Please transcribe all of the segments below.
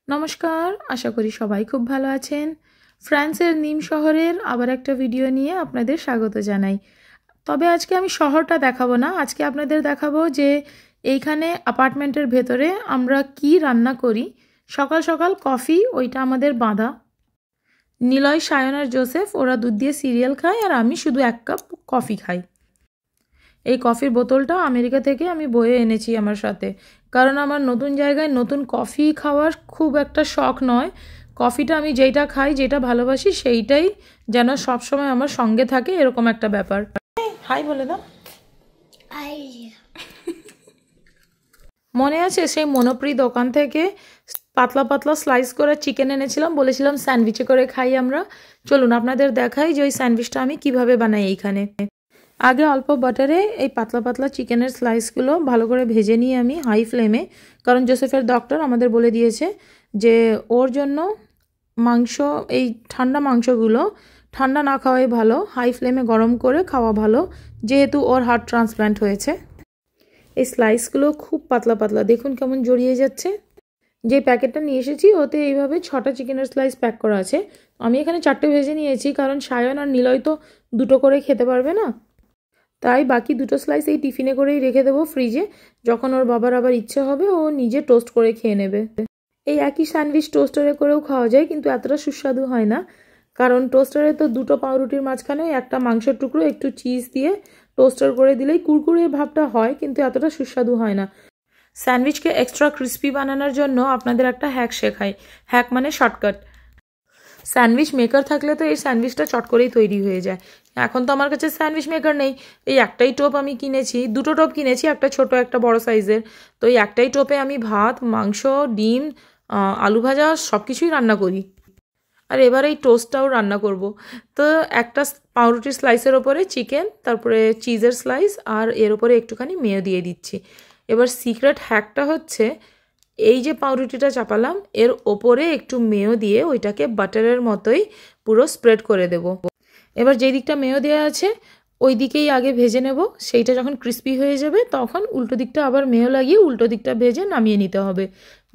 নমস্কার, আশা করি সবাই খুব ভালো আছেন। ফ্রান্সের নিম শহরের আবার একটা ভিডিও নিয়ে আপনাদের স্বাগত জানাই। তবে আজকে আমি শহরটা দেখাবো না, আজকে আপনাদের দেখাবো যে এইখানে অ্যাপার্টমেন্টের ভেতরে আমরা কি রান্না করি। সকাল সকাল কফি, ওইটা আমাদের বাঁধা। নিলয়, সায়ন আর জোসেফ ওরা দুধ দিয়ে সিরিয়াল খায় আর আমি শুধু 1 কাপ কফি খাই। এই কফির বোতলটা আমেরিকা থেকে আমি বয়ে এনেছি আমার সাথে, কারণ আমার নতুন জায়গায় নতুন কফি খাওয়ার খুব একটা শখ নয়। কফিটা আমি যেইটা খাই, যেটা ভালোবাসি, সেইটাই যেন সবসময় আমার সঙ্গে থাকে, এরকম একটা ব্যাপার। হাই বলে দাও। মনে আছে সেই মনোপ্রি দোকান থেকে পাতলা পাতলা স্লাইস করে চিকেন এনেছিলাম, বলেছিলাম স্যান্ডউইচে করে খাই আমরা। চলুন আপনাদের দেখাই যে ওই স্যান্ডউইচটা আমি কিভাবে বানাই। এইখানে আগে অল্প বাটারে এই পাতলা পাতলা চিকেনের স্লাইসগুলো ভালো করে ভেজে নিই আমি হাই ফ্লেমে, কারণ জোসেফের ডক্টর আমাদের বলে দিয়েছে যে ওর জন্য মাংস, এই ঠান্ডা মাংসগুলো ঠান্ডা না খাওয়াই ভালো, হাই ফ্লেমে গরম করে খাওয়া ভালো, যেহেতু ওর হার্ট ট্রান্সপ্ল্যান্ট হয়েছে। এই স্লাইসগুলো খুব পাতলা পাতলা, দেখুন কেমন জড়িয়ে যাচ্ছে। যে প্যাকেটটা নিয়ে এসেছি ওতে এইভাবে 6টা চিকেনের স্লাইস প্যাক করা আছে। আমি এখানে 4টে ভেজে নিয়েছি, কারণ সায়ন আর নিলয় তো 2টো করে খেতে পারবে না, তাই বাকি 2টো স্লাইস এই টিফিনে করেই রেখে দেবো ফ্রিজে। যখন ওর বাবার আবার ইচ্ছে হবে ও নিজে টোস্ট করে খেয়ে নেবে। এই একই স্যান্ডউইচ টোস্টারে করেও খাওয়া যায়, কিন্তু এতটা সুস্বাদু হয় না, কারণ টোস্টারে তো 2টো পাউরুটির মাঝখানে একটা মাংসের টুকরো একটু চিজ দিয়ে টোস্টার করে দিলেই কুরকুরে ভাবটা হয়, কিন্তু এতটা সুস্বাদু হয় না। স্যান্ডউইচকে এক্সট্রা ক্রিস্পি বানানোর জন্য আপনাদের একটা হ্যাক শেখাই। হ্যাক মানে শর্টকাট। স্যান্ডউইচ মেকার থাকলে তো এই স্যান্ডউইচটা চট করেই তৈরি হয়ে যায়। এখন তো আমার কাছে স্যান্ডউইচ মেকার নেই, এই একটাই টোপ আমি কিনেছি, 2টো টোপ কিনেছি, একটা ছোট একটা বড় সাইজের। তো এই একটাই টোপে আমি ভাত, মাংস, ডিম, আলু ভাজা সব কিছুই রান্না করি। আর এবার এই টোস্টটাও রান্না করব। তো একটা পাউরুটির স্লাইসের ওপরে চিকেন, তারপরে চিজের স্লাইস, আর এর ওপরে একটুখানি মেয়ো দিয়ে দিচ্ছি। এবার সিক্রেট হ্যাকটা হচ্ছে, এই যে পাউরুটিটা চাপালাম এর ওপরে একটু মেয়ো দিয়ে ওইটাকে বাটারের মতোই পুরো স্প্রেড করে দেব। এবার যেই দিকটা মেয়ো দেওয়া আছে ওই দিকেই আগে ভেজে নেব, সেইটা যখন ক্রিস্পি হয়ে যাবে তখন উল্টো দিকটা আবার মেয়ো লাগিয়ে উল্টো দিকটা ভেজে নামিয়ে নিতে হবে।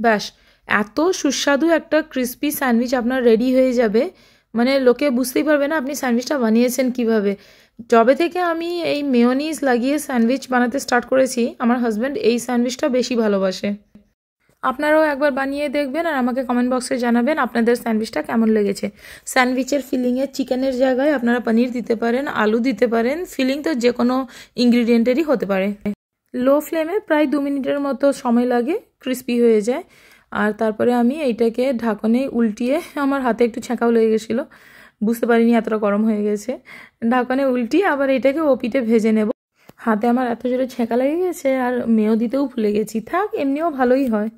ব্যাস, এত সুস্বাদু একটা ক্রিস্পি স্যান্ডউইচ আপনার রেডি হয়ে যাবে, মানে লোকে বুঝতেই পারবে না আপনি স্যান্ডউইচটা বানিয়েছেন কিভাবে। যবে থেকে আমি এই মেয়োনিজ লাগিয়ে স্যান্ডউইচ বানাতে স্টার্ট করেছি, আমার হাজব্যান্ড এই স্যান্ডউইচটা বেশি ভালোবাসে। আপনারাও একবার বানিয়ে দেখবেন আর আমাকে কমেন্ট বক্সে জানাবেন আপনাদের স্যান্ডউইচটা কেমন লেগেছে। স্যান্ডউইচের ফিলিংয়ে চিকেনের জায়গায় আপনারা পনির দিতে পারেন, আলু দিতে পারেন, ফিলিং তো যে কোনো ইনগ্রিডিয়েন্টেরই হতে পারে। লো ফ্লেমে প্রায় 2 মিনিটের মতো সময় লাগে, ক্রিস্পি হয়ে যায়। আর তারপরে আমি এইটাকে ঢাকনে উল্টিয়ে, আমার হাতে একটু ছ্যাঁকাও লেগে গেছিলো, বুঝতে পারিনি এতটা গরম হয়ে গেছে। ঢাকনে উল্টিয়ে আবার এটাকে ও পিঠে ভেজে নেব। হাতে আমার এত জোরে ছ্যাঁকা লেগে গেছে আর মেয়ো দিতেও ভুলে গেছি, থাক এমনিও ভালোই হয়।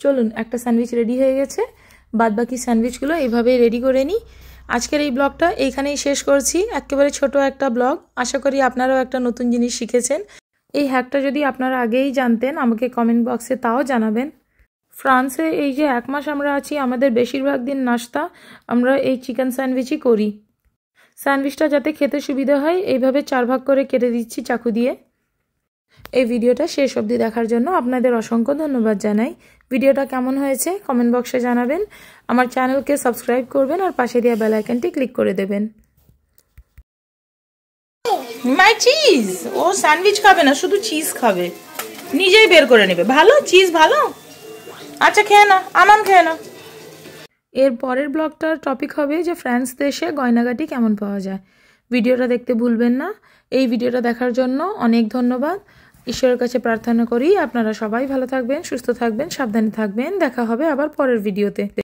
চলুন, একটা স্যান্ডউইচ রেডি হয়ে গেছে, বাদবাকি স্যান্ডউইচগুলো এইভাবেই রেডি করে নিই। আজকের এই ব্লগটা এইখানেই শেষ করছি, একেবারে ছোট একটা ব্লগ। আশা করি আপনারাও একটা নতুন জিনিস শিখেছেন। এই হ্যাকটা যদি আপনারা আগেই জানতেন আমাকে কমেন্ট বক্সে তাও জানাবেন। ফ্রান্সে এই যে 1 মাস আমরা আছি, আমাদের বেশিরভাগ দিন নাস্তা আমরা এই চিকেন স্যান্ডউইচই করি। স্যান্ডউইচটা যাতে খেতে সুবিধা হয় এইভাবে 4 ভাগ করে কেটে দিচ্ছি চাকু দিয়ে। এই ভিডিওটা শেষ অবধি দেখার জন্য আপনাদের অসংখ্য ধন্যবাদ জানাই। ভিডিওটা কেমন হয়েছে কমেন্ট বক্সে জানাবেন। আমার চ্যানেলকে সাবস্ক্রাইব করবেন আর পাশে দেওয়া বেল আইকনটি ক্লিক করে দেবেন। মাই চিজ, ও স্যান্ডউইচ খাবে না, শুধু চিজ খাবে, নিজেই বের করে নেবে। ভালো চিজ ভালো, আচ্ছা খেয়ে না, আনাম খেয়ে না। এর পরের ব্লগটার টপিক হবে যে ফ্রান্স দেশে গয়নাগাটি কেমন পাওয়া যায়। ভিডিওটা দেখতে ভুলবেন না। এই ভিডিওটা দেখার জন্য অনেক ধন্যবাদ। ঈশ্বরের কাছে প্রার্থনা করি আপনারা সবাই ভালো থাকবেন, সুস্থ থাকবেন, সাবধানে থাকবেন। দেখা হবে আবার পরের ভিডিওতে।